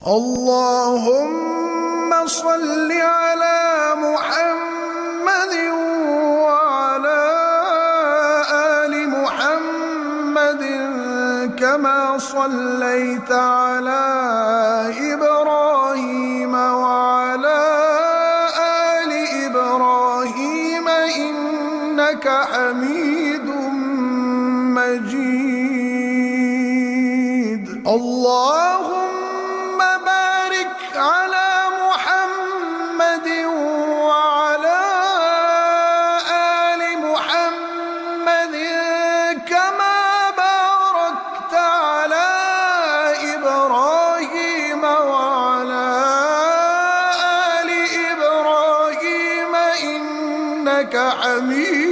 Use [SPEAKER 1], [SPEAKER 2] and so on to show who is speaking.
[SPEAKER 1] اللهم صل على محمد وعلى آل محمد كما صليت على إبراهيم وعلى آل إبراهيم إنك حميد مجيد. اللهم بارك على محمد وعلى آل محمد كما باركت على إبراهيم وعلى آل إبراهيم إنك حميد